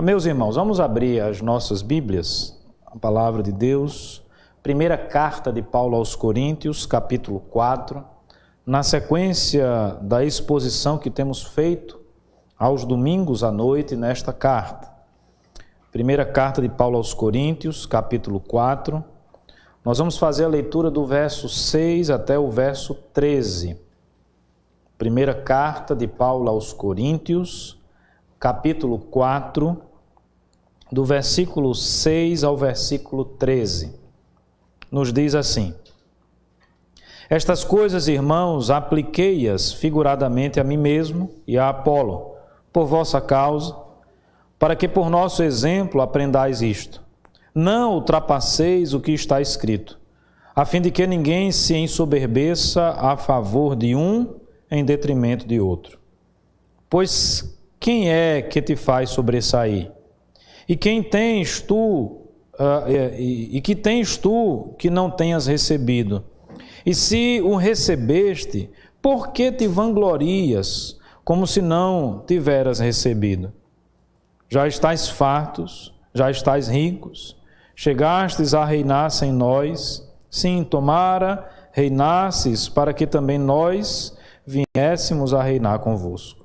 Meus irmãos, vamos abrir as nossas Bíblias, a palavra de Deus, primeira carta de Paulo aos Coríntios, capítulo 4, na sequência da exposição que temos feito aos domingos à noite nesta carta. Primeira carta de Paulo aos Coríntios, capítulo 4, nós vamos fazer a leitura do verso 6 até o verso 13. Primeira carta de Paulo aos Coríntios, capítulo 4, do versículo 6 ao versículo 13. Nos diz assim: Estas coisas, irmãos, apliquei-as figuradamente a mim mesmo e a Apolo, por vossa causa, para que por nosso exemplo aprendais isto. Não ultrapasseis o que está escrito, a fim de que ninguém se ensoberbeça a favor de um em detrimento de outro. Pois quem é que te faz sobressair? E quem tens tu, que tens tu que não tenhas recebido? E se o recebeste, por que te vanglorias, como se não tiveras recebido? Já estais fartos, já estais ricos, chegastes a reinar sem nós. Sim, tomara reinasses, para que também nós viéssemos a reinar convosco.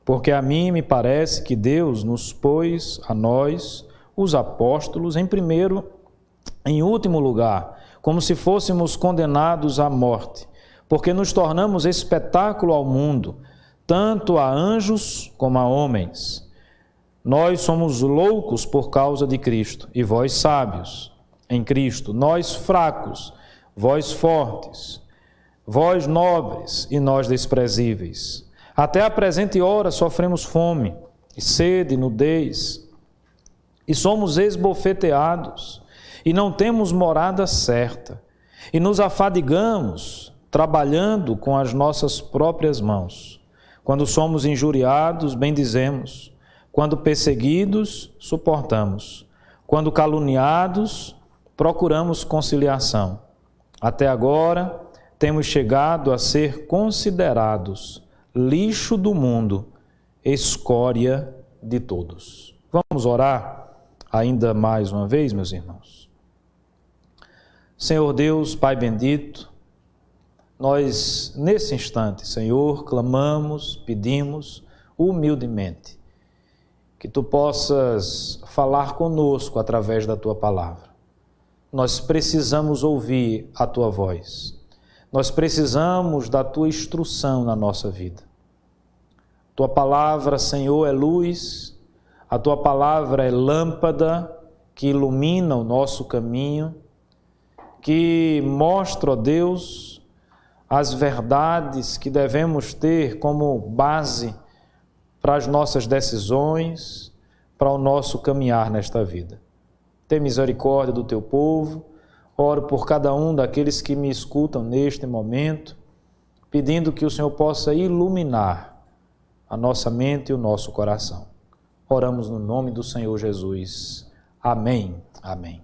Porque a mim me parece que Deus nos pôs a nós, os apóstolos, em último lugar, como se fôssemos condenados à morte, porque nos tornamos espetáculo ao mundo, tanto a anjos como a homens. Nós somos loucos por causa de Cristo, e vós sábios em Cristo. Nós fracos, vós fortes. Vós nobres e nós desprezíveis. Até a presente hora sofremos fome, e sede, nudez, e somos esbofeteados, e não temos morada certa, e nos afadigamos, trabalhando com as nossas próprias mãos. Quando somos injuriados, bendizemos. Quando perseguidos, suportamos. Quando caluniados, procuramos conciliação. Até agora, temos chegado a ser considerados lixo do mundo, escória de todos. Vamos orar ainda mais uma vez, meus irmãos. Senhor Deus, Pai bendito, nós nesse instante, Senhor, clamamos, pedimos humildemente que Tu possas falar conosco através da Tua palavra. Nós precisamos ouvir a Tua voz. Nós precisamos da Tua instrução na nossa vida. Tua palavra, Senhor, é luz, a Tua palavra é lâmpada que ilumina o nosso caminho, que mostra, ó Deus, as verdades que devemos ter como base para as nossas decisões, para o nosso caminhar nesta vida. Tem misericórdia do Teu povo. Oro por cada um daqueles que me escutam neste momento, pedindo que o Senhor possa iluminar a nossa mente e o nosso coração. Oramos no nome do Senhor Jesus. Amém. Amém.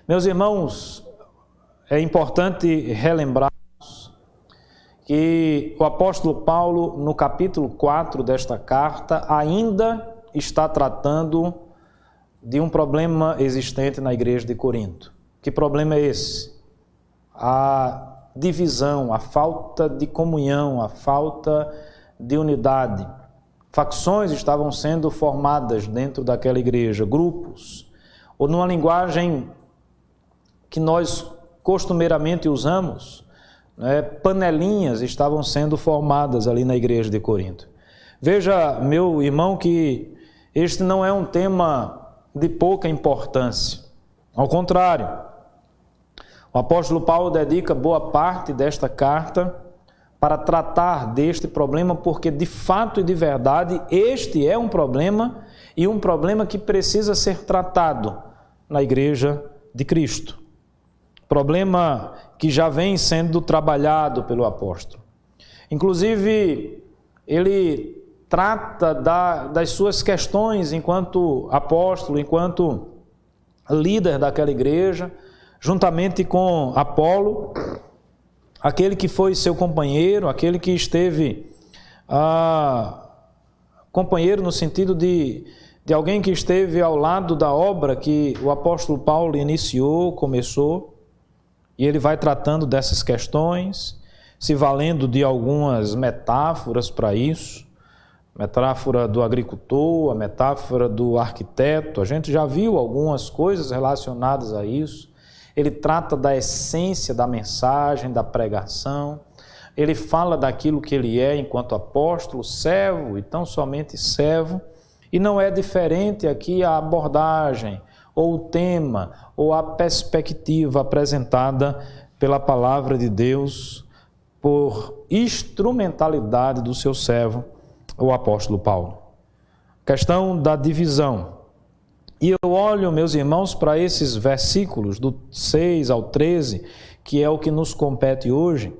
Meus irmãos, é importante relembrarmos que o apóstolo Paulo, no capítulo 4 desta carta, ainda está tratando de um problema existente na igreja de Corinto. Que problema é esse? A divisão, a falta de comunhão, a falta de unidade. Facções estavam sendo formadas dentro daquela igreja, grupos, ou numa linguagem que nós costumeiramente usamos, panelinhas estavam sendo formadas ali na igreja de Corinto. Veja, meu irmão, que este não é um tema de pouca importância. Ao contrário, o apóstolo Paulo dedica boa parte desta carta para tratar deste problema, porque de fato e de verdade este é um problema, e um problema que precisa ser tratado na igreja de Cristo. Problema que já vem sendo trabalhado pelo apóstolo. Inclusive, ele trata das suas questões enquanto apóstolo, enquanto líder daquela igreja, juntamente com Apolo, aquele que foi seu companheiro, aquele que esteve companheiro no sentido de de alguém que esteve ao lado da obra que o apóstolo Paulo iniciou, começou, e ele vai tratando dessas questões, se valendo de algumas metáforas para isso, metáfora do agricultor, a metáfora do arquiteto, a gente já viu algumas coisas relacionadas a isso. Ele trata da essência da mensagem, da pregação, ele fala daquilo que ele é enquanto apóstolo, servo e tão somente servo, e não é diferente aqui a abordagem, ou o tema, ou a perspectiva apresentada pela palavra de Deus por instrumentalidade do seu servo, o apóstolo Paulo. Questão da divisão. E eu olho, meus irmãos, para esses versículos do 6 ao 13, que é o que nos compete hoje,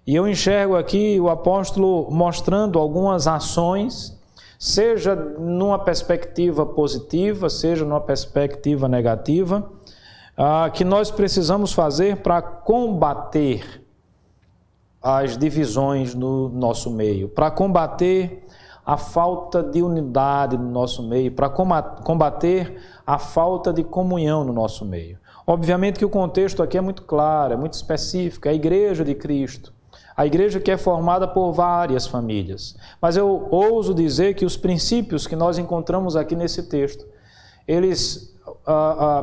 e eu enxergo aqui o apóstolo mostrando algumas ações, seja numa perspectiva positiva, seja numa perspectiva negativa, que nós precisamos fazer para combater as divisões no nosso meio, para combater a falta de unidade no nosso meio, para combater a falta de comunhão no nosso meio. Obviamente que o contexto aqui é muito claro, é muito específico, é a igreja de Cristo, a igreja que é formada por várias famílias. Mas eu ouso dizer que os princípios que nós encontramos aqui nesse texto, eles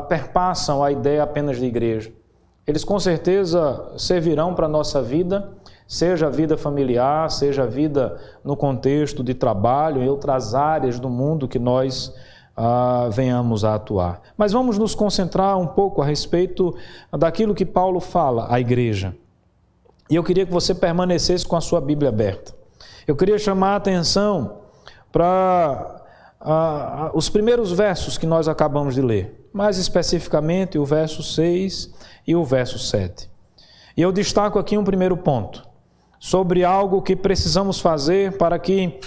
perpassam a ideia apenas de igreja. Eles com certeza servirão para a nossa vida, seja a vida familiar, seja a vida no contexto de trabalho, em outras áreas do mundo que nós venhamos a atuar. Mas vamos nos concentrar um pouco a respeito daquilo que Paulo fala à igreja. E eu queria que você permanecesse com a sua Bíblia aberta. Eu queria chamar a atenção para os primeiros versos que nós acabamos de ler, mais especificamente o verso 6 e o verso 7. E eu destaco aqui um primeiro ponto, sobre algo que precisamos fazer para que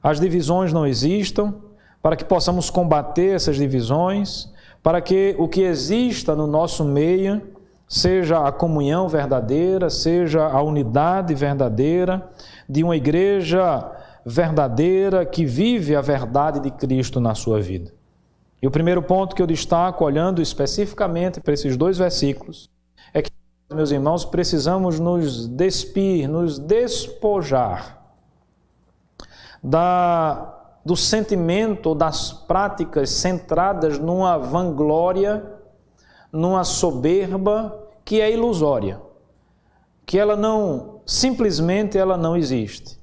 as divisões não existam, para que possamos combater essas divisões, para que o que exista no nosso meio seja a comunhão verdadeira, seja a unidade verdadeira de uma igreja verdadeira que vive a verdade de Cristo na sua vida. E o primeiro ponto que eu destaco, olhando especificamente para esses dois versículos, é que, meus irmãos, precisamos nos despir, nos despojar do sentimento ou das práticas centradas numa vanglória, numa soberba que é ilusória, que ela não, simplesmente ela não existe.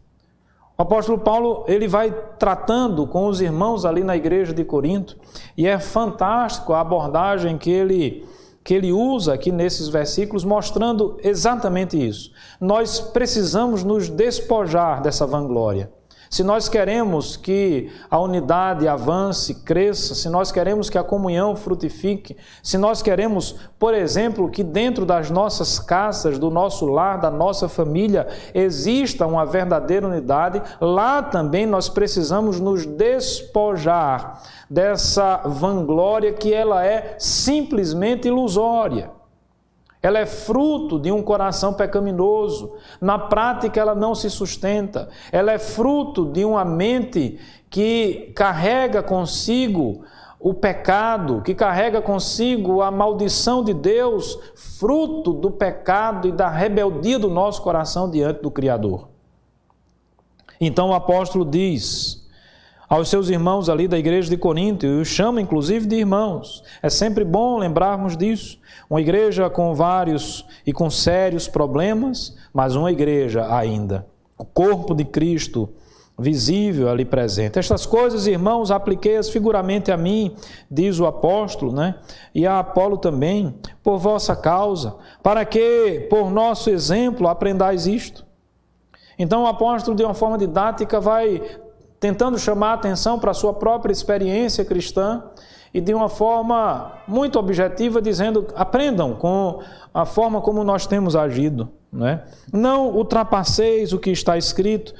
O apóstolo Paulo, ele vai tratando com os irmãos ali na igreja de Corinto, e é fantástico a abordagem que ele usa aqui nesses versículos, mostrando exatamente isso. Nós precisamos nos despojar dessa vanglória. Se nós queremos que a unidade avance, cresça, se nós queremos que a comunhão frutifique, se nós queremos, por exemplo, que dentro das nossas casas, do nosso lar, da nossa família, exista uma verdadeira unidade, lá também nós precisamos nos despojar dessa vanglória que ela é simplesmente ilusória. Ela é fruto de um coração pecaminoso. Na prática, ela não se sustenta. Ela é fruto de uma mente que carrega consigo o pecado, que carrega consigo a maldição de Deus, fruto do pecado e da rebeldia do nosso coração diante do Criador. Então o apóstolo diz aos seus irmãos ali da igreja de Corinto, e os chama inclusive de irmãos. É sempre bom lembrarmos disso. Uma igreja com vários e com sérios problemas, mas uma igreja ainda. O corpo de Cristo visível ali presente. Estas coisas, irmãos, apliquei-as figuramente a mim, diz o apóstolo, né? E a Apolo também, por vossa causa, para que, por nosso exemplo, aprendais isto. Então o apóstolo, de uma forma didática, vai tentando chamar a atenção para a sua própria experiência cristã e de uma forma muito objetiva, dizendo, aprendam com a forma como nós temos agido. Não ultrapasseis o que está escrito.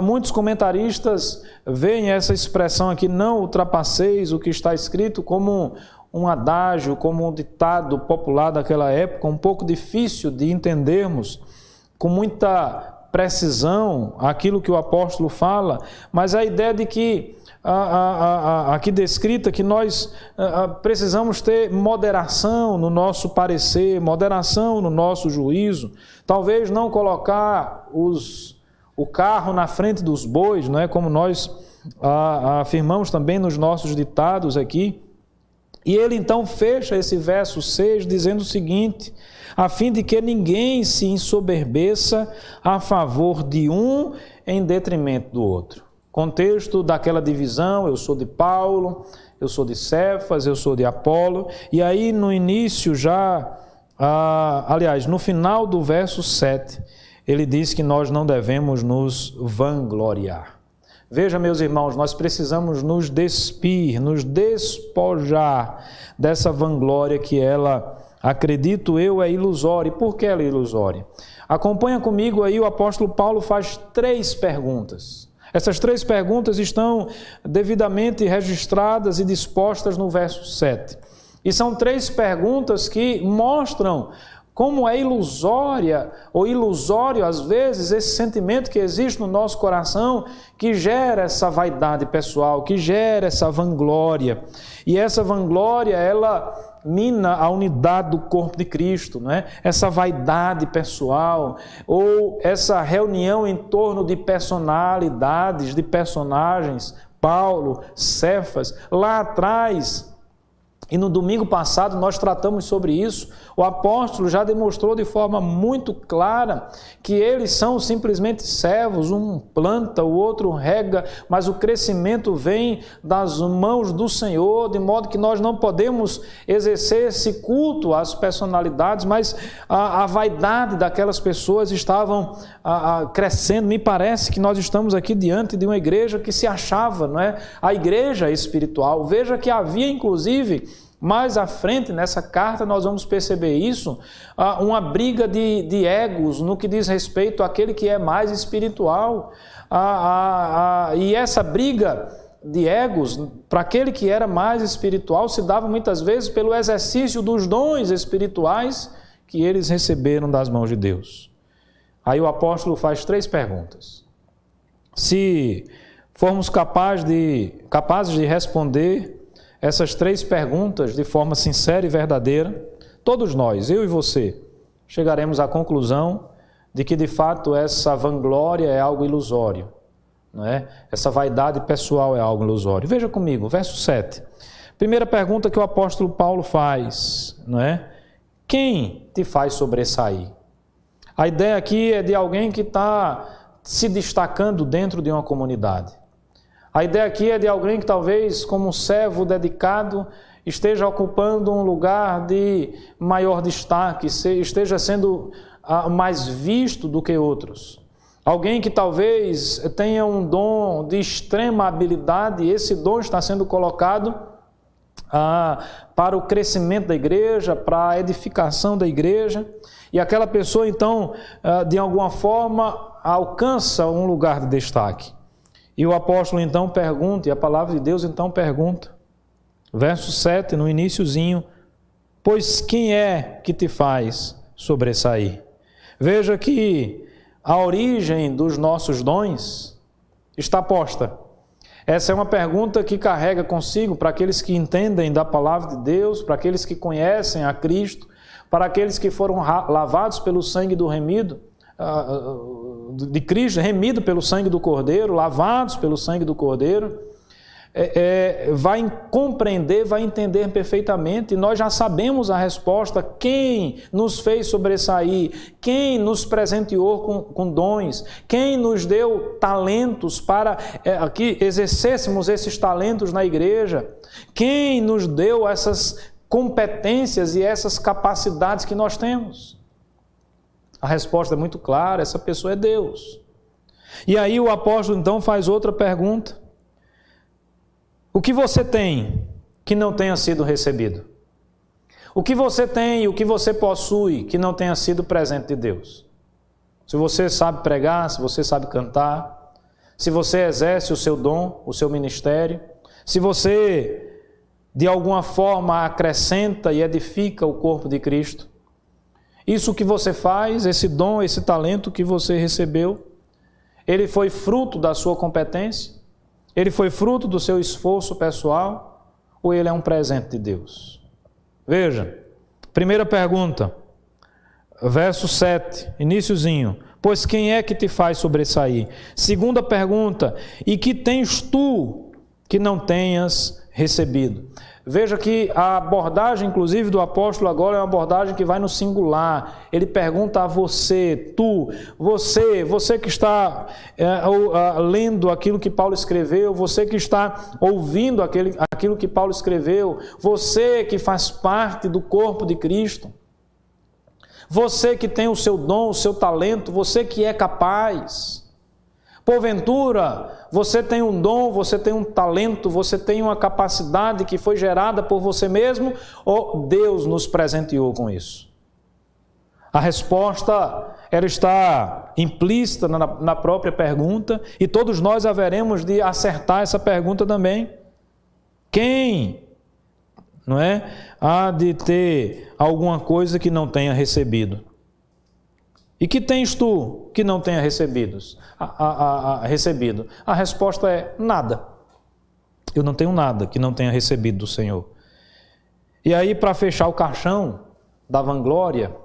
Muitos comentaristas veem essa expressão aqui, não ultrapasseis o que está escrito, como um adágio, como um ditado popular daquela época, um pouco difícil de entendermos com muita precisão aquilo que o apóstolo fala, mas a ideia de que aqui descrita que nós precisamos ter moderação no nosso parecer, moderação no nosso juízo, talvez não colocar o carro na frente dos bois, não é? Como nós afirmamos também nos nossos ditados aqui. E ele então fecha esse verso 6 dizendo o seguinte: a fim de que ninguém se ensoberbeça a favor de um em detrimento do outro. Contexto daquela divisão: eu sou de Paulo, eu sou de Cefas, eu sou de Apolo. E aí no início no final do verso 7, ele diz que nós não devemos nos vangloriar. Veja, meus irmãos, nós precisamos nos despir, nos despojar dessa vanglória que ela, acredito eu, é ilusória. E por que ela é ilusória? Acompanha comigo aí, o apóstolo Paulo faz 3 perguntas. Essas 3 perguntas estão devidamente registradas e dispostas no verso 7. E são 3 perguntas que mostram como é ilusória ou ilusório, às vezes, esse sentimento que existe no nosso coração, que gera essa vaidade pessoal, que gera essa vanglória. E essa vanglória, ela mina a unidade do corpo de Cristo, não é? Essa vaidade pessoal, ou essa reunião em torno de personalidades, de personagens, Paulo, Cefas, lá atrás. E no domingo passado nós tratamos sobre isso. O apóstolo já demonstrou de forma muito clara que eles são simplesmente servos, um planta, o outro rega, mas o crescimento vem das mãos do Senhor, de modo que nós não podemos exercer esse culto às personalidades, mas a vaidade daquelas pessoas estavam crescendo. Me parece que nós estamos aqui diante de uma igreja que se achava, não é? A igreja espiritual. Veja que havia inclusive, mais à frente, nessa carta, nós vamos perceber isso, uma briga de egos no que diz respeito àquele que é mais espiritual. E essa briga de egos, para aquele que era mais espiritual, se dava muitas vezes pelo exercício dos dons espirituais que eles receberam das mãos de Deus. Aí o apóstolo faz 3 perguntas. Se formos capazes de responder essas 3 perguntas de forma sincera e verdadeira, todos nós, eu e você, chegaremos à conclusão de que de fato essa vanglória é algo ilusório, não é? Essa vaidade pessoal é algo ilusório. Veja comigo, verso 7. Primeira pergunta que o apóstolo Paulo faz, não é? Quem te faz sobressair? A ideia aqui é de alguém que está se destacando dentro de uma comunidade. A ideia aqui é de alguém que talvez, como servo dedicado, esteja ocupando um lugar de maior destaque, esteja sendo mais visto do que outros. Alguém que talvez tenha um dom de extrema habilidade, e esse dom está sendo colocado para o crescimento da igreja, para a edificação da igreja, e aquela pessoa então, de alguma forma, alcança um lugar de destaque. E o apóstolo então pergunta, e a palavra de Deus então pergunta, verso 7, no iniciozinho: pois quem é que te faz sobressair? Veja que a origem dos nossos dons está posta. Essa é uma pergunta que carrega consigo, para aqueles que entendem da palavra de Deus, para aqueles que conhecem a Cristo, para aqueles que foram lavados pelo sangue do remido, de Cristo, remido pelo sangue do Cordeiro, lavados pelo sangue do Cordeiro, vai compreender, vai entender perfeitamente. E nós já sabemos a resposta: quem nos fez sobressair, quem nos presenteou com dons, quem nos deu talentos para que exercêssemos esses talentos na igreja, quem nos deu essas competências e essas capacidades que nós temos. A resposta é muito clara: essa pessoa é Deus. E aí o apóstolo então faz outra pergunta: o que você tem que não tenha sido recebido? O que você tem e o que você possui que não tenha sido presente de Deus? Se você sabe pregar, se você sabe cantar, se você exerce o seu dom, o seu ministério, se você de alguma forma acrescenta e edifica o corpo de Cristo, isso que você faz, esse dom, esse talento que você recebeu, ele foi fruto da sua competência? Ele foi fruto do seu esforço pessoal ou ele é um presente de Deus? Veja, primeira pergunta, verso 7, iniciozinho. Pois quem é que te faz sobressair? Segunda pergunta, e que tens tu que não tenhas recebido? Veja que a abordagem, inclusive, do apóstolo agora é uma abordagem que vai no singular. Ele pergunta a você, tu, você que está lendo aquilo que Paulo escreveu, você que está ouvindo aquilo que Paulo escreveu, você que faz parte do corpo de Cristo, você que tem o seu dom, o seu talento, você que é capaz. Porventura, você tem um dom, você tem um talento, você tem uma capacidade que foi gerada por você mesmo ou Deus nos presenteou com isso? A resposta, ela está implícita na própria pergunta e todos nós haveremos de acertar essa pergunta também. Quem, não é, há de ter alguma coisa que não tenha recebido? E que tens tu que não tenha recebido? A resposta é nada. Eu não tenho nada que não tenha recebido do Senhor. E aí, para fechar o caixão da vanglória,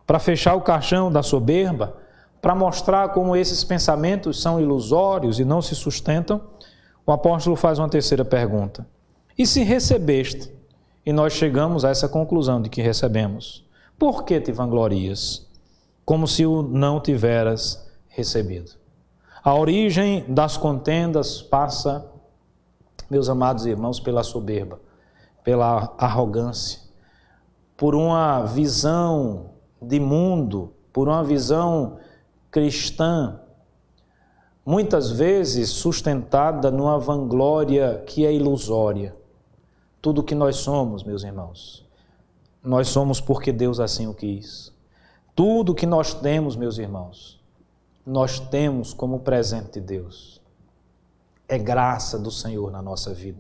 para fechar o caixão da soberba, para mostrar como esses pensamentos são ilusórios e não se sustentam, o apóstolo faz uma terceira pergunta. E se recebeste? E nós chegamos a essa conclusão de que recebemos. Por que te vanglorias? Como se o não tiveras recebido. A origem das contendas passa, meus amados irmãos, pela soberba, pela arrogância, por uma visão de mundo, por uma visão cristã, muitas vezes sustentada numa vanglória que é ilusória. Tudo que nós somos, meus irmãos, nós somos porque Deus assim o quis. Tudo que nós temos, meus irmãos, nós temos como presente de Deus. É graça do Senhor na nossa vida.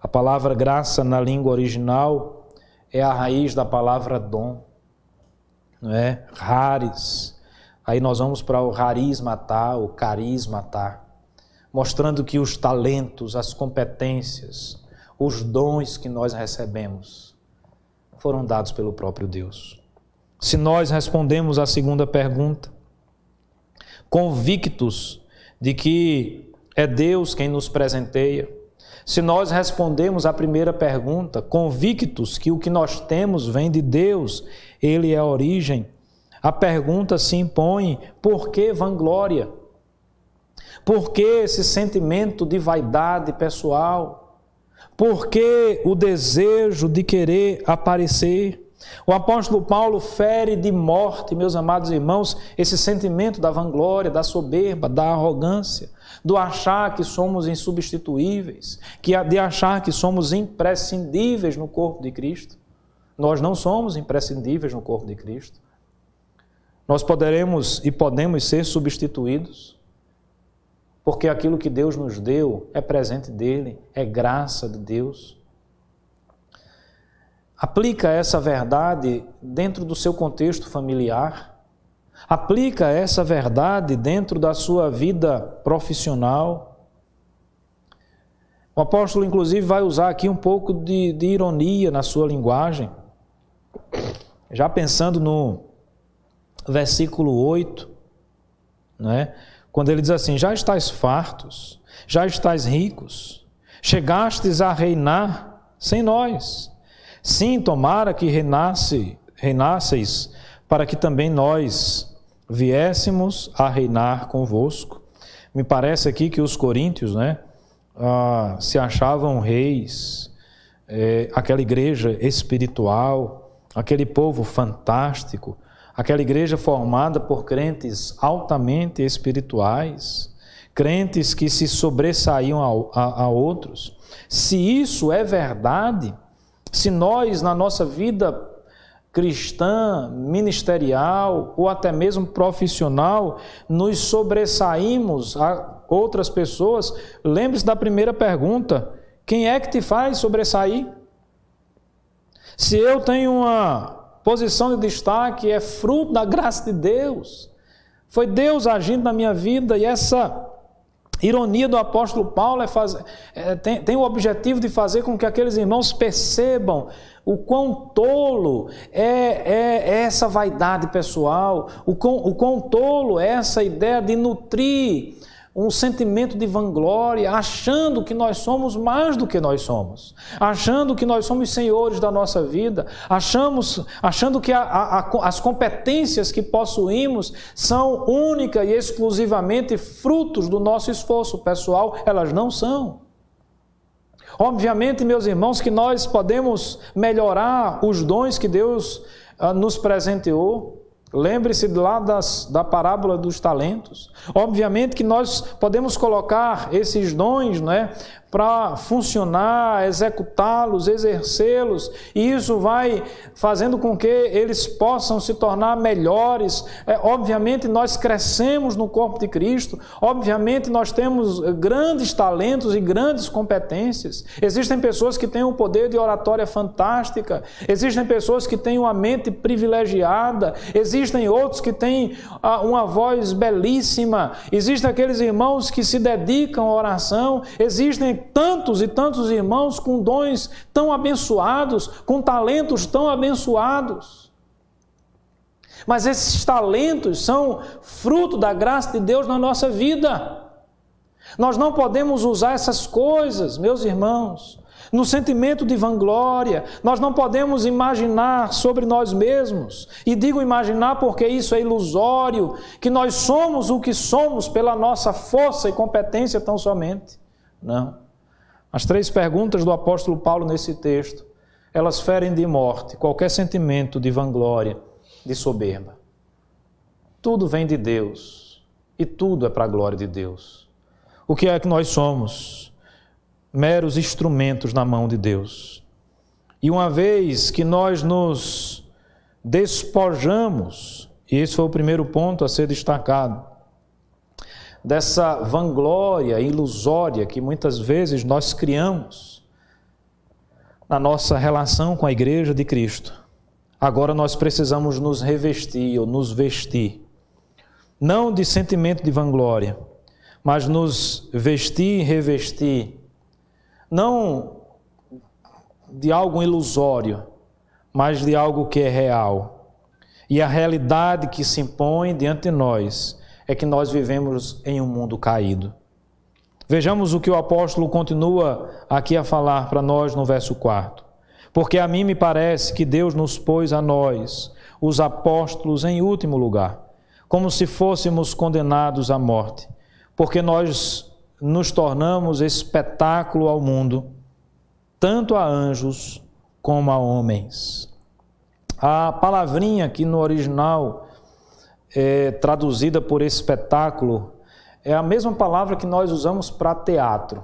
A palavra graça na língua original é a raiz da palavra dom, não é? Rares. Aí nós vamos para o rarismatar, o carismatar, mostrando que os talentos, as competências, os dons que nós recebemos foram dados pelo próprio Deus. Se nós respondemos à segunda pergunta, convictos de que é Deus quem nos presenteia, se nós respondemos à primeira pergunta, convictos que o que nós temos vem de Deus, Ele é a origem, a pergunta se impõe: por que vanglória? Por que esse sentimento de vaidade pessoal? Por que o desejo de querer aparecer? O apóstolo Paulo fere de morte, meus amados irmãos, esse sentimento da vanglória, da soberba, da arrogância, do achar que somos insubstituíveis, de achar que somos imprescindíveis no corpo de Cristo. Nós não somos imprescindíveis no corpo de Cristo. Nós poderemos e podemos ser substituídos, porque aquilo que Deus nos deu é presente dele, é graça de Deus. Aplica essa verdade dentro do seu contexto familiar. Aplica essa verdade dentro da sua vida profissional. O apóstolo, inclusive, vai usar aqui um pouco de ironia na sua linguagem. Já pensando no versículo 8, né? Quando ele diz assim: já estáis fartos, já estáis ricos, chegastes a reinar sem nós. Sim, tomara que reinasseis, para que também nós viéssemos a reinar convosco. Me parece aqui que os coríntios, né, se achavam reis, aquela igreja espiritual, aquele povo fantástico, aquela igreja formada por crentes altamente espirituais, crentes que se sobressaíam a outros. Se isso é verdade, se nós, na nossa vida cristã, ministerial ou até mesmo profissional, nos sobressaímos a outras pessoas, lembre-se da primeira pergunta: quem é que te faz sobressair? Se eu tenho uma posição de destaque, é fruto da graça de Deus. Foi Deus agindo na minha vida e essa ironia do apóstolo Paulo tem o objetivo de fazer com que aqueles irmãos percebam o quão tolo é essa vaidade pessoal, o quão tolo é essa ideia de nutrir um sentimento de vanglória, achando que nós somos mais do que nós somos, achando que nós somos senhores da nossa vida, achando que as competências que possuímos são única e exclusivamente frutos do nosso esforço pessoal. Elas não são. Obviamente, meus irmãos, que nós podemos melhorar os dons que Deus nos presenteou. Lembre-se lá da parábola dos talentos. Obviamente que nós podemos colocar esses dons, para funcionar, executá-los, exercê-los, e isso vai fazendo com que eles possam se tornar melhores. Obviamente nós crescemos no corpo de Cristo, obviamente nós temos grandes talentos e grandes competências. Existem pessoas que têm um poder de oratória fantástica, existem pessoas que têm uma mente privilegiada, existem outros que têm uma voz belíssima, existem aqueles irmãos que se dedicam à oração, existem tantos e tantos irmãos com dons tão abençoados, com talentos tão abençoados. Mas esses talentos são fruto da graça de Deus na nossa vida. Nós não podemos usar essas coisas, meus irmãos, no sentimento de vanglória. Nós não podemos imaginar sobre nós mesmos, e digo imaginar porque isso é ilusório, que nós somos o que somos pela nossa força e competência tão somente. Não. As 3 perguntas do apóstolo Paulo nesse texto, elas ferem de morte qualquer sentimento de vanglória, de soberba. Tudo vem de Deus e tudo é para a glória de Deus. O que é que nós somos? Meros instrumentos na mão de Deus. E uma vez que nós nos despojamos, e esse foi o primeiro ponto a ser destacado, dessa vanglória ilusória que muitas vezes nós criamos na nossa relação com a Igreja de Cristo. Agora nós precisamos nos revestir ou nos vestir, não de sentimento de vanglória, mas nos vestir e revestir, não de algo ilusório, mas de algo que é real. E a realidade que se impõe diante de nós é que nós vivemos em um mundo caído. Vejamos o que o apóstolo continua aqui a falar para nós no verso 4. Porque a mim me parece que Deus nos pôs a nós, os apóstolos, em último lugar, como se fôssemos condenados à morte, porque nós nos tornamos espetáculo ao mundo, tanto a anjos como a homens. A palavrinha aqui no original traduzida por espetáculo, é a mesma palavra que nós usamos para teatro.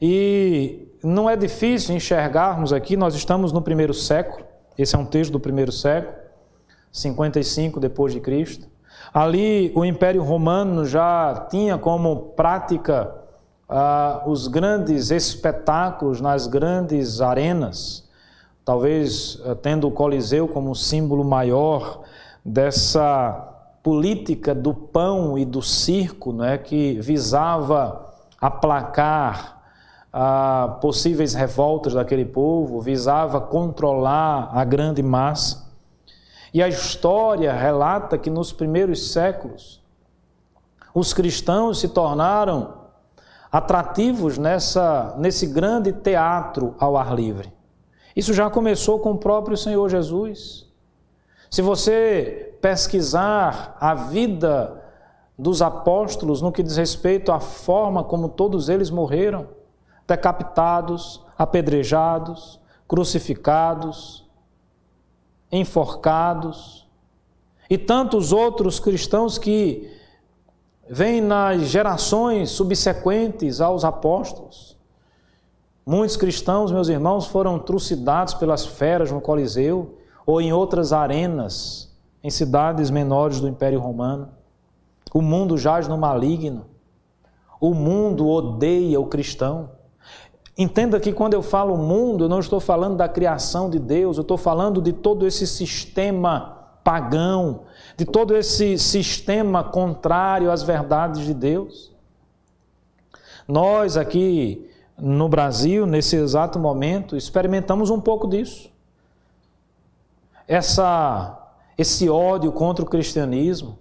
E não é difícil enxergarmos aqui, nós estamos no 1º século, esse é um texto do 1º século, 55 depois de Cristo. Ali o Império Romano já tinha como prática os grandes espetáculos nas grandes arenas, talvez tendo o Coliseu como símbolo maior dessa política do pão e do circo, que visava aplacar possíveis revoltas daquele povo, visava controlar a grande massa. E a história relata que nos primeiros séculos os cristãos se tornaram atrativos nesse grande teatro ao ar livre. Isso já começou com o próprio Senhor Jesus. Se você pesquisar a vida dos apóstolos no que diz respeito à forma como todos eles morreram, decapitados, apedrejados, crucificados, enforcados, e tantos outros cristãos que vêm nas gerações subsequentes aos apóstolos. Muitos cristãos, meus irmãos, foram trucidados pelas feras no Coliseu ou em outras arenas, em cidades menores do Império Romano. O mundo jaz no maligno. O mundo odeia o cristão. Entenda que quando eu falo mundo, eu não estou falando da criação de Deus, eu estou falando de todo esse sistema pagão, de todo esse sistema contrário às verdades de Deus. Nós aqui no Brasil, nesse exato momento, experimentamos um pouco disso. Esse ódio contra o cristianismo.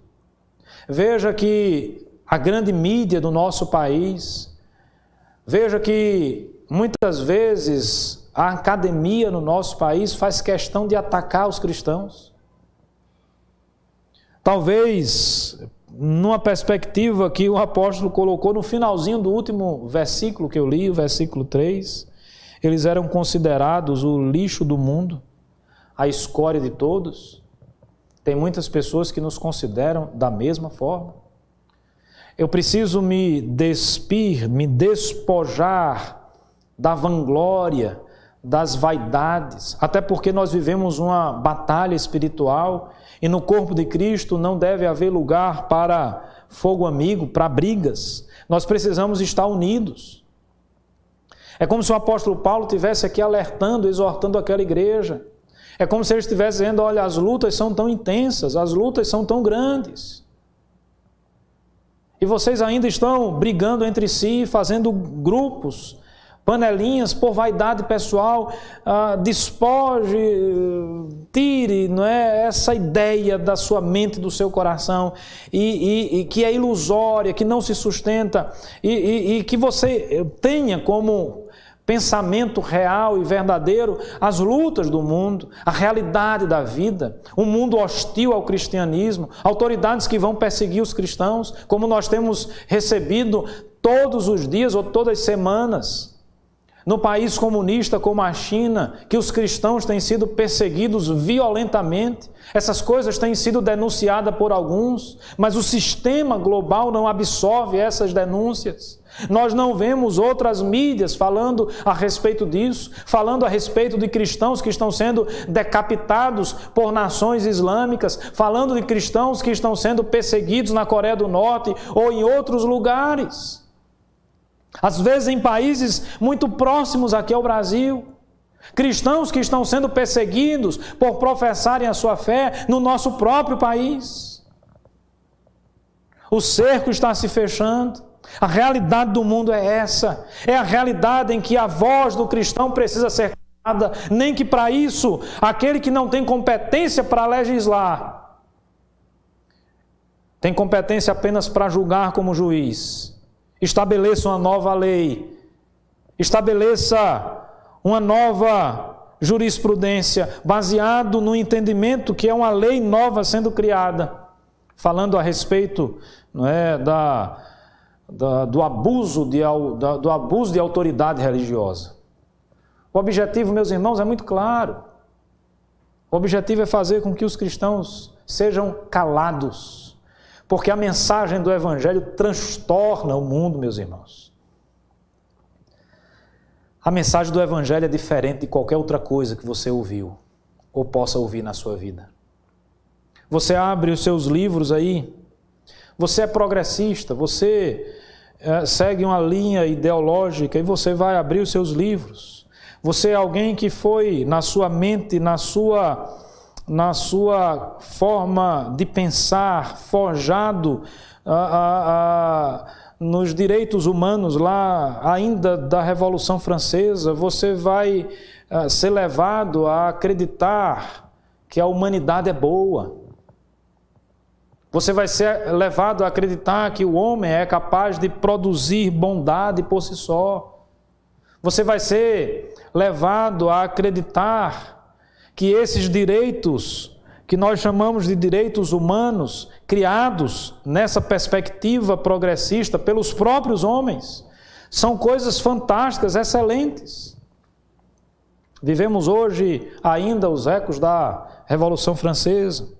Veja que a grande mídia do nosso país, veja que muitas vezes a academia no nosso país faz questão de atacar os cristãos. Talvez, numa perspectiva que o apóstolo colocou no finalzinho do último versículo que eu li, o versículo 3, eles eram considerados o lixo do mundo, a escória de todos. Tem muitas pessoas que nos consideram da mesma forma. Eu preciso me despir, me despojar da vanglória, das vaidades, até porque nós vivemos uma batalha espiritual e no corpo de Cristo não deve haver lugar para fogo amigo, para brigas. Nós precisamos estar unidos. É como se o apóstolo Paulo estivesse aqui alertando, exortando aquela igreja. É como se ele estivesse dizendo, olha, as lutas são tão intensas, as lutas são tão grandes. E vocês ainda estão brigando entre si, fazendo grupos, panelinhas por vaidade pessoal. Despoje, tire, não é, essa ideia da sua mente, do seu coração, e que é ilusória, que não se sustenta, e que você tenha como pensamento real e verdadeiro as lutas do mundo, a realidade da vida, um mundo hostil ao cristianismo, autoridades que vão perseguir os cristãos, como nós temos recebido todos os dias ou todas as semanas. No país comunista como a China, que os cristãos têm sido perseguidos violentamente, essas coisas têm sido denunciadas por alguns, mas o sistema global não absorve essas denúncias. Nós não vemos outras mídias falando a respeito disso, falando a respeito de cristãos que estão sendo decapitados por nações islâmicas, falando de cristãos que estão sendo perseguidos na Coreia do Norte ou em outros lugares. Às vezes em países muito próximos aqui ao Brasil, cristãos que estão sendo perseguidos por professarem a sua fé no nosso próprio país. O cerco está se fechando. A realidade do mundo é essa. É a realidade em que a voz do cristão precisa ser calada, nem que para isso aquele que não tem competência para legislar tem competência apenas para julgar como juiz. Estabeleça uma nova lei, estabeleça uma nova jurisprudência, baseado no entendimento que é uma lei nova sendo criada, falando a respeito, não é, do abuso de autoridade religiosa. O objetivo, meus irmãos, é muito claro. O objetivo é fazer com que os cristãos sejam calados, porque a mensagem do Evangelho transtorna o mundo, meus irmãos. A mensagem do Evangelho é diferente de qualquer outra coisa que você ouviu ou possa ouvir na sua vida. Você abre os seus livros aí, você é progressista, você segue uma linha ideológica e você vai abrir os seus livros. Você é alguém que foi na sua mente, na sua forma de pensar, forjado nos direitos humanos lá ainda da Revolução Francesa, você vai ser levado a acreditar que a humanidade é boa. Você vai ser levado a acreditar que o homem é capaz de produzir bondade por si só. Você vai ser levado a acreditar que esses direitos, que nós chamamos de direitos humanos, criados nessa perspectiva progressista pelos próprios homens, são coisas fantásticas, excelentes. Vivemos hoje ainda os ecos da Revolução Francesa.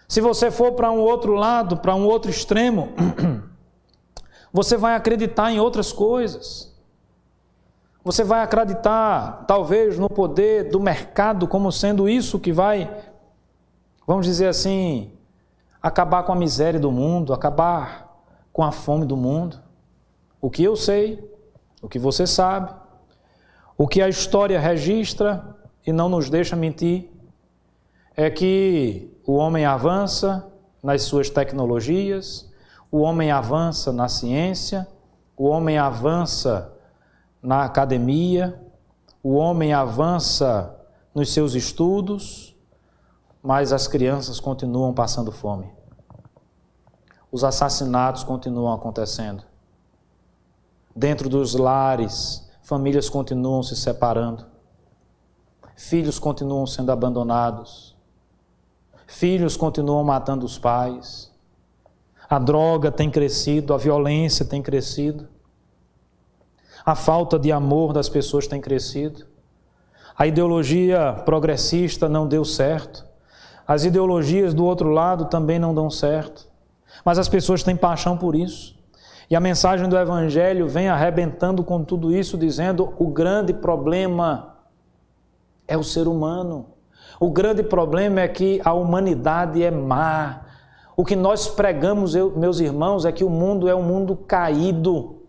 Se você for para um outro lado, para um outro extremo, você vai acreditar em outras coisas. Você vai acreditar, talvez, no poder do mercado como sendo isso que vai, vamos dizer assim, acabar com a miséria do mundo, acabar com a fome do mundo. O que eu sei, o que você sabe, o que a história registra e não nos deixa mentir, é que o homem avança nas suas tecnologias, o homem avança na ciência, o homem avança na academia, o homem avança nos seus estudos, mas as crianças continuam passando fome. Os assassinatos continuam acontecendo. Dentro dos lares, famílias continuam se separando. Filhos continuam sendo abandonados. Filhos continuam matando os pais. A droga tem crescido, a violência tem crescido. A falta de amor das pessoas tem crescido. A ideologia progressista não deu certo. As ideologias do outro lado também não dão certo. Mas as pessoas têm paixão por isso. E a mensagem do Evangelho vem arrebentando com tudo isso, dizendo: o grande problema é o ser humano. O grande problema é que a humanidade é má. O que nós pregamos, meus irmãos, é que o mundo é um mundo caído.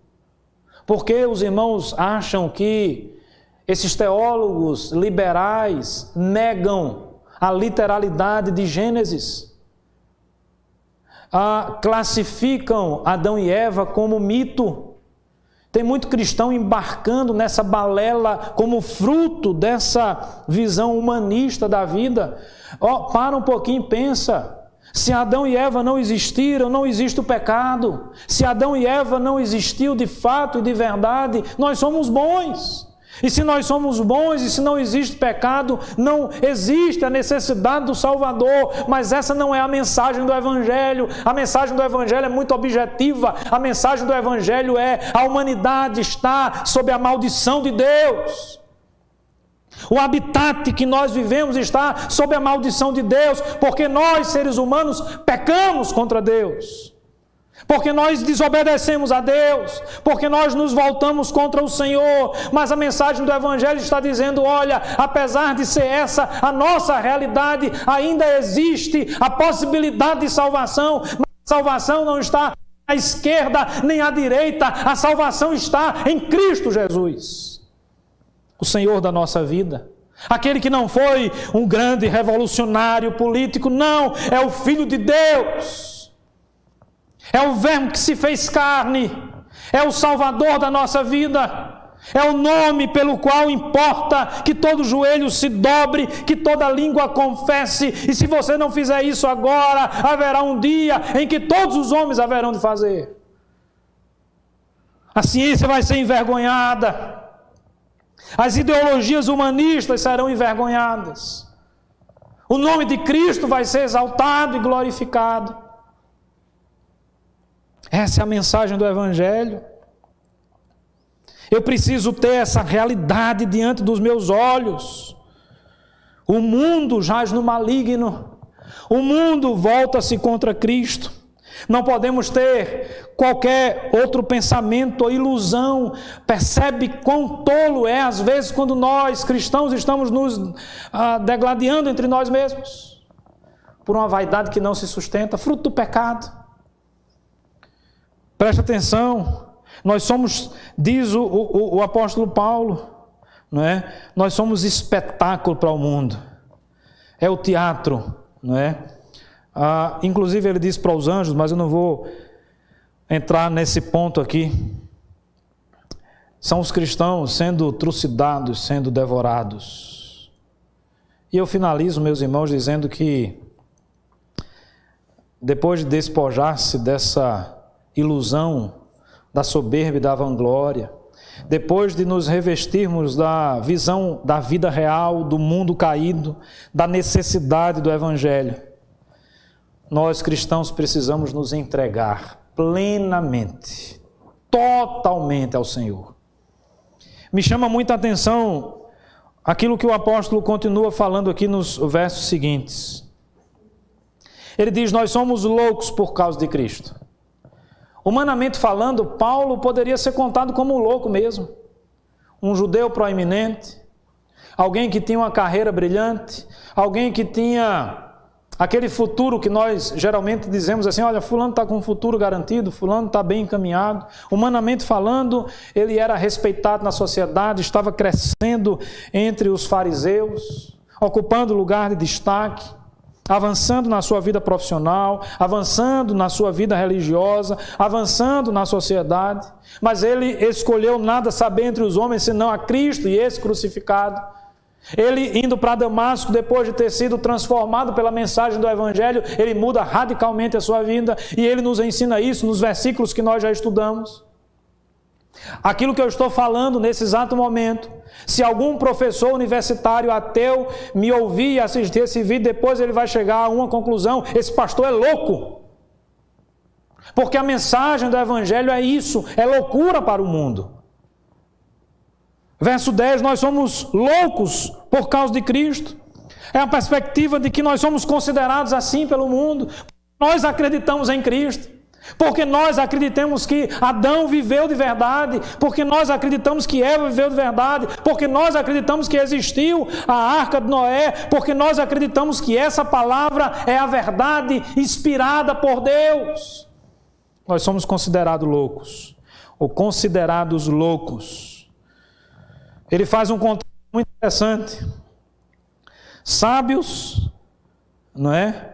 Porque os irmãos acham que esses teólogos liberais negam a literalidade de Gênesis? Classificam Adão e Eva como mito. Tem muito cristão embarcando nessa balela como fruto dessa visão humanista da vida. Para um pouquinho e pensa. Se Adão e Eva não existiram, não existe o pecado. Se Adão e Eva não existiu de fato e de verdade, nós somos bons. E se nós somos bons e se não existe pecado, não existe a necessidade do Salvador. Mas essa não é a mensagem do Evangelho. A mensagem do Evangelho é muito objetiva. A mensagem do Evangelho é: a humanidade está sob a maldição de Deus. O habitat que nós vivemos está sob a maldição de Deus, porque nós, seres humanos, pecamos contra Deus. Porque nós desobedecemos a Deus, porque nós nos voltamos contra o Senhor. Mas a mensagem do Evangelho está dizendo: olha, apesar de ser essa a nossa realidade, ainda existe a possibilidade de salvação. Mas a salvação não está à esquerda nem à direita, a salvação está em Cristo Jesus, o Senhor da nossa vida. Aquele que não foi um grande revolucionário político, não, é o Filho de Deus. É o Verbo que se fez carne, é o Salvador da nossa vida, é o nome pelo qual importa que todo joelho se dobre, que toda língua confesse, e se você não fizer isso agora, haverá um dia em que todos os homens haverão de fazer. A ciência vai ser envergonhada, as ideologias humanistas serão envergonhadas, o nome de Cristo vai ser exaltado e glorificado. Essa é a mensagem do Evangelho. Eu preciso ter essa realidade diante dos meus olhos. O mundo jaz no maligno. O mundo volta-se contra Cristo. Não podemos ter qualquer outro pensamento ou ilusão. Percebe quão tolo é, às vezes, quando nós, cristãos, estamos nos degladiando entre nós mesmos, por uma vaidade que não se sustenta, fruto do pecado. Preste atenção, nós somos, diz o apóstolo Paulo, não é? Nós somos espetáculo para o mundo, é o teatro, não é? Inclusive ele diz para os anjos, mas eu não vou entrar nesse ponto aqui. São os cristãos sendo trucidados, sendo devorados. E eu finalizo, meus irmãos, dizendo que depois de despojar-se dessa ilusão, da soberba e da vanglória, depois de nos revestirmos da visão da vida real, do mundo caído, da necessidade do Evangelho, nós cristãos precisamos nos entregar plenamente, totalmente ao Senhor. Me chama muita atenção aquilo que o apóstolo continua falando aqui nos versos seguintes. Ele diz: nós somos loucos por causa de Cristo. Humanamente falando, Paulo poderia ser contado como um louco mesmo. Um judeu proeminente, alguém que tinha uma carreira brilhante, alguém que tinha aquele futuro que nós geralmente dizemos assim: olha, fulano está com um futuro garantido, fulano está bem encaminhado. Humanamente falando, ele era respeitado na sociedade, estava crescendo entre os fariseus, ocupando lugar de destaque. avançando na sua vida profissional, avançando na sua vida religiosa, avançando na sociedade, mas ele escolheu nada saber entre os homens senão a Cristo e esse crucificado. Ele indo para Damasco, depois de ter sido transformado pela mensagem do Evangelho, ele muda radicalmente a sua vida e ele nos ensina isso nos versículos que nós já estudamos. Aquilo que eu estou falando nesse exato momento, se algum professor universitário ateu me ouvir e assistir esse vídeo, depois ele vai chegar a uma conclusão: esse pastor é louco. Porque a mensagem do Evangelho é isso, é loucura para o mundo. Verso 10, nós somos loucos por causa de Cristo. É a perspectiva de que nós somos considerados assim pelo mundo. Nós acreditamos em Cristo. Porque nós acreditamos que Adão viveu de verdade, porque nós acreditamos que Eva viveu de verdade, porque nós acreditamos que existiu a arca de Noé, porque nós acreditamos que essa palavra é a verdade inspirada por Deus. Nós somos considerados loucos, ou considerados loucos. Ele faz um contraste muito interessante. Sábios, não é?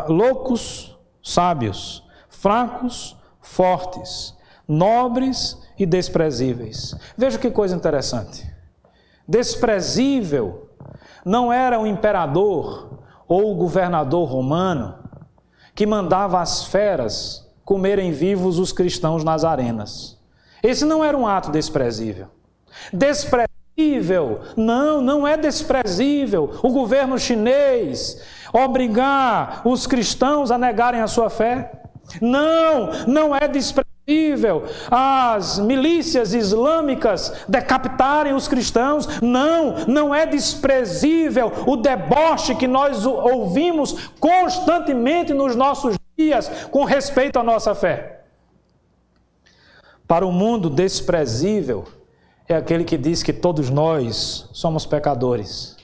Loucos, sábios. Fracos, fortes, nobres e desprezíveis. Veja que coisa interessante. Desprezível não era o imperador ou o governador romano que mandava as feras comerem vivos os cristãos nas arenas. Esse não era um ato desprezível. Desprezível, não é desprezível o governo chinês obrigar os cristãos a negarem a sua fé. Não é desprezível as milícias islâmicas decapitarem os cristãos. Não é desprezível o deboche que nós ouvimos constantemente nos nossos dias com respeito à nossa fé. Para o mundo, desprezível é aquele que diz que todos nós somos pecadores,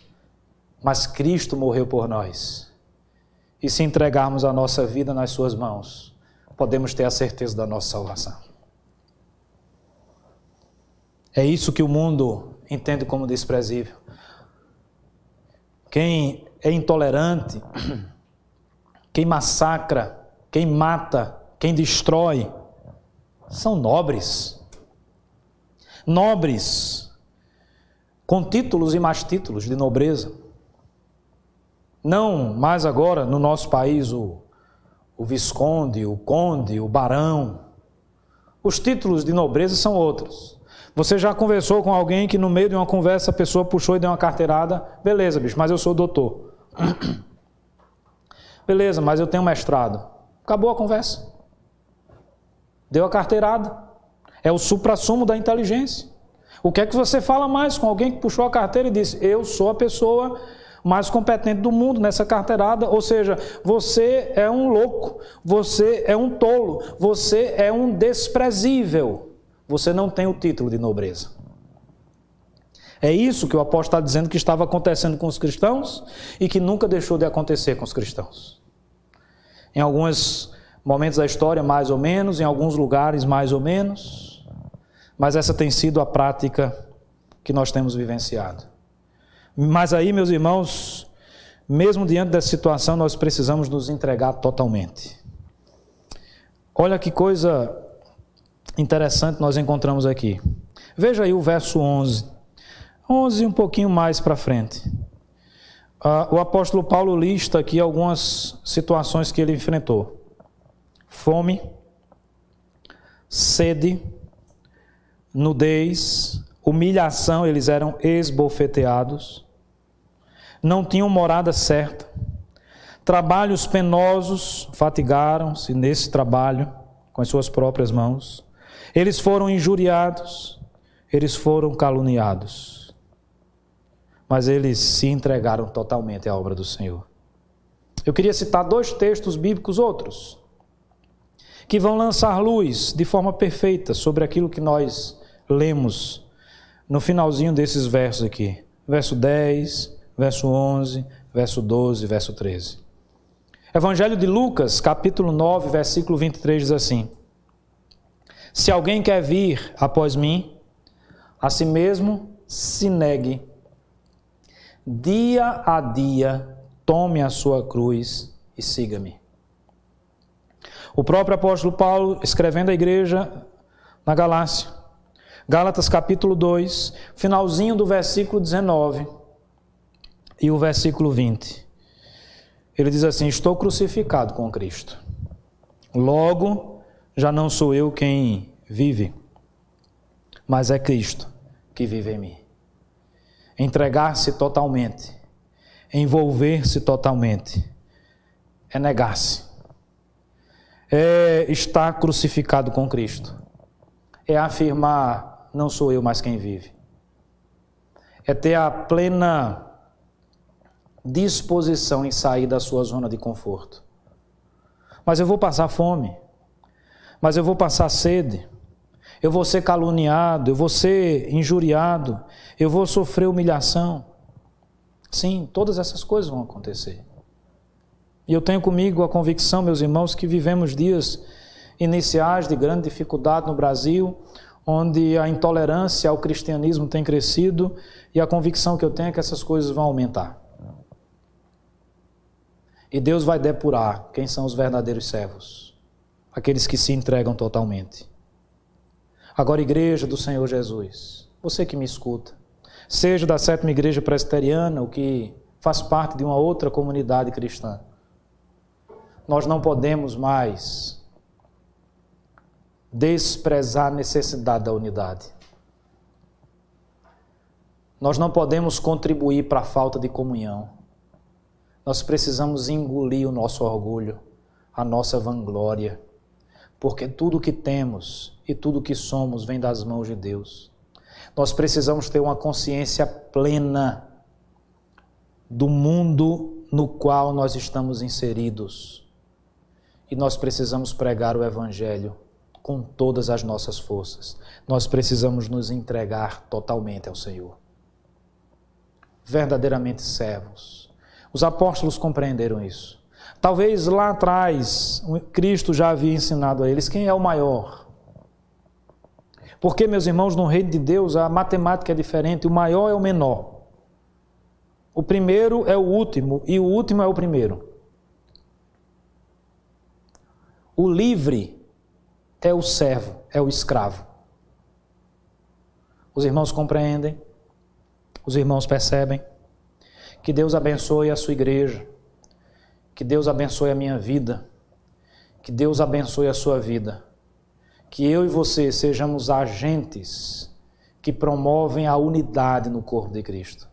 mas Cristo morreu por nós. E se entregarmos a nossa vida nas suas mãos, podemos ter a certeza da nossa salvação. É isso que o mundo entende como desprezível. Quem é intolerante, quem massacra, quem mata, quem destrói, são nobres. Nobres, com títulos e mais títulos de nobreza. Não mais agora no nosso país o visconde, o conde, o barão. Os títulos de nobreza são outros. Você já conversou com alguém que no meio de uma conversa a pessoa puxou e deu uma carteirada? Beleza, bicho, mas eu sou doutor. Beleza, mas eu tenho mestrado. Acabou a conversa. Deu a carteirada. É o suprassumo da inteligência. O que é que você fala mais com alguém que puxou a carteira e disse: eu sou a pessoa mais competente do mundo nessa carteirada? Ou seja, você é um louco, você é um tolo, você é um desprezível, você não tem o título de nobreza. É isso que o apóstolo está dizendo que estava acontecendo com os cristãos e que nunca deixou de acontecer com os cristãos. Em alguns momentos da história, mais ou menos, em alguns lugares, mais ou menos, mas essa tem sido a prática que nós temos vivenciado. Mas aí, meus irmãos, mesmo diante dessa situação, nós precisamos nos entregar totalmente. Olha que coisa interessante nós encontramos aqui. Veja aí o verso 11. 11 um pouquinho mais para frente. O apóstolo Paulo lista aqui algumas situações que ele enfrentou. Fome, sede, nudez, humilhação, eles eram esbofeteados, não tinham morada certa, trabalhos penosos, fatigaram-se nesse trabalho com as suas próprias mãos, eles foram injuriados, eles foram caluniados, mas eles se entregaram totalmente à obra do Senhor. Eu queria citar 2 textos bíblicos, outros, que vão lançar luz de forma perfeita sobre aquilo que nós lemos no finalzinho desses versos aqui. Verso 10, verso 11, verso 12, verso 13. Evangelho de Lucas, capítulo 9, versículo 23, diz assim: se alguém quer vir após mim, a si mesmo se negue, dia a dia tome a sua cruz e siga-me. O próprio apóstolo Paulo, escrevendo à igreja na Galácia, Gálatas capítulo 2, finalzinho do versículo 19 e o versículo 20. Ele diz assim: estou crucificado com Cristo. Logo, já não sou eu quem vive, mas é Cristo que vive em mim. Entregar-se totalmente, envolver-se totalmente, é negar-se. É estar crucificado com Cristo. É afirmar, não sou eu mais quem vive. É ter a plena disposição em sair da sua zona de conforto. Mas eu vou passar fome. Mas eu vou passar sede. Eu vou ser caluniado, eu vou ser injuriado, eu vou sofrer humilhação. Sim, todas essas coisas vão acontecer. E eu tenho comigo a convicção, meus irmãos, que vivemos dias iniciais de grande dificuldade no Brasil, onde a intolerância ao cristianismo tem crescido, e a convicção que eu tenho é que essas coisas vão aumentar. E Deus vai depurar quem são os verdadeiros servos, aqueles que se entregam totalmente. Agora, igreja do Senhor Jesus, você que me escuta, seja da 7ª Igreja Presbiteriana, ou que faz parte de uma outra comunidade cristã, nós não podemos mais desprezar a necessidade da unidade. Nós não podemos contribuir para a falta de comunhão. Nós precisamos engolir o nosso orgulho, a nossa vanglória, porque tudo o que temos e tudo o que somos vem das mãos de Deus. Nós precisamos ter uma consciência plena do mundo no qual nós estamos inseridos. E nós precisamos pregar o Evangelho com todas as nossas forças. Nós precisamos nos entregar totalmente ao Senhor. Verdadeiramente servos. Os apóstolos compreenderam isso. Talvez lá atrás, Cristo já havia ensinado a eles quem é o maior. Porque, meus irmãos, no reino de Deus a matemática é diferente. O maior é o menor. O primeiro é o último e o último é o primeiro. O livre é o servo, é o escravo. Os irmãos compreendem, os irmãos percebem. Que Deus abençoe a sua igreja, que Deus abençoe a minha vida, que Deus abençoe a sua vida. Que eu e você sejamos agentes que promovem a unidade no corpo de Cristo.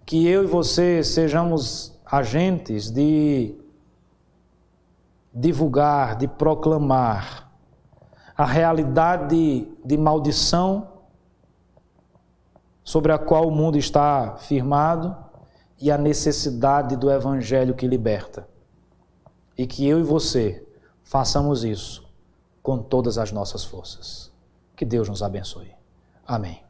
Que eu e você sejamos agentes de divulgar, de proclamar a realidade de maldição sobre a qual o mundo está firmado e a necessidade do Evangelho que liberta. E que eu e você façamos isso com todas as nossas forças. Que Deus nos abençoe. Amém.